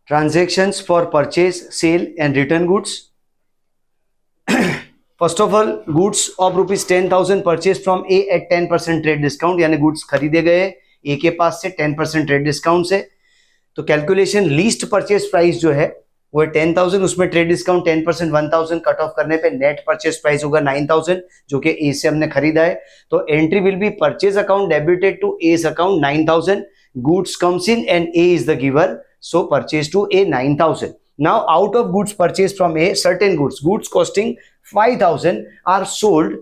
Transactions for purchase, sale and return goods. First of all, goods of rupees 10,000 purchased from A at 10% trade discount, यानी goods खरीदे गए A के पास से 10% trade discount से। तो calculation least purchase price जो है वो है 10,000, उसमें ट्रेड डिस्काउंट 10% 1,000 कट ऑफ करने पे नेट परचेज प्राइस होगा 9,000 जो कि ए से हमने खरीदा है। तो entry will be purchase account debited to A's account 9,000, goods comes in and A is the giver, so purchase to A 9,000. Now out of goods purchased from A, certain goods costing 5,000 are sold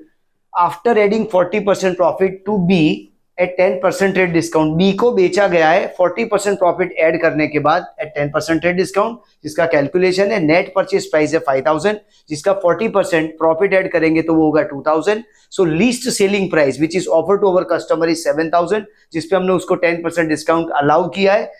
after adding 40% profit to B at 10% trade discount. B को बेचा गया है 40% profit add करने के बाद eight 10% trade discount, जिसका calculation है net purchase price है 5,000, जिसका 40% प्रॉफिट ऐड करेंगे तो वो होगा 2,000। So least selling price which is offer to our customer is 7,000, जिसपे हमने उसको 10% डिस्काउंट अलाउ किया है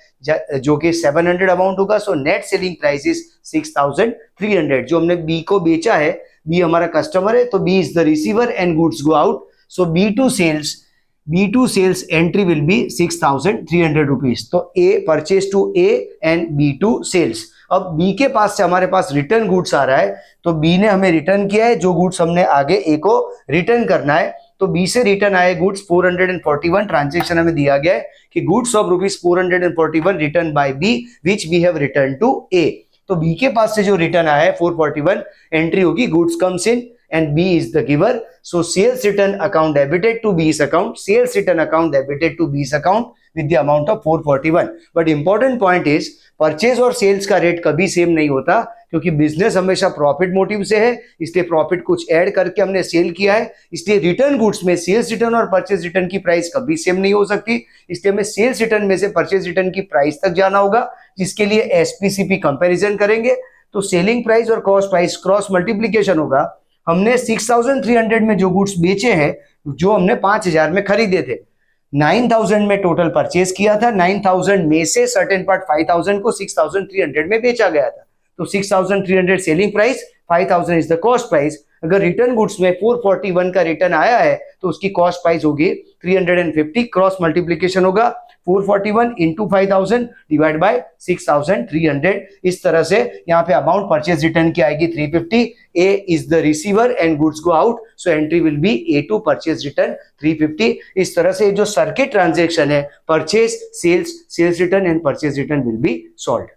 जो कि 700 अमाउंट होगा। So net selling price is 6,300। जो हमने बी को बेचा है, बी हमारा कस्टमर है, तो B is the receiver and goods go out. So B2 sales entry will be 6,300 rupees. तो A purchase to A and B2 sales. अब B के पास से हमारे पास रिटर्न गुड्स आ रहा है, तो B ने हमें रिटर्न किया है जो गुड्स हमने आगे A को रिटर्न करना है। तो B से रिटर्न आए गुड्स 441, ट्रांजेक्शन हमें दिया गया है कि goods of rupees 441 return by B which we have return to A। तो B के पास से जो रिटर्न आया है 441, एंट्री होगी goods comes in and B is the giver. So sales return account debited to B's account, sales return account debited to B's account with the amount of 441. But important point is purchase और sales का rate कभी same नहीं होता, क्योंकि business हमेशा profit motive से है, इसलिए प्रॉफिट कुछ ऐड करके हमने सेल किया है। इसलिए रिटर्न गुड्स में सेल्स रिटर्न और परचेज रिटर्न की प्राइस कभी सेम नहीं हो सकती। इसलिए हमें सेल्स रिटर्न में से परचेज रिटर्न की प्राइस तक जाना होगा, जिसके लिए एसपीसीपी कंपैरिजन करेंगे। तो सेलिंग प्राइस और कॉस्ट प्राइस क्रॉस मल्टीप्लीकेशन होगा। हमने 6,300 में जो गुड्स बेचे हैं, जो हमने 5,000 में खरीदे थे, 9,000 में टोटल परचेज किया था, 9,000 में से सर्टेन पार्ट 5,000 को 6,300 में बेचा गया था। तो 6,300 selling price, 5,000 is the cost price. अगर रिटर्न गुड्स में 441 का रिटर्न आया है तो उसकी कॉस्ट प्राइस होगी 350, क्रॉस मल्टीप्लीकेशन होगा 441 इंटू 5,000 डिवाइड बाय 6,300। इस तरह से यहाँ पे अमाउंट परचेज रिटर्न की आएगी 350। A is the receiver and goods go out, so entry will be A2 purchase return 350। इस तरह से जो सर्किट ट्रांजेक्शन है, purchase, sales, sales return and purchase return will be solved.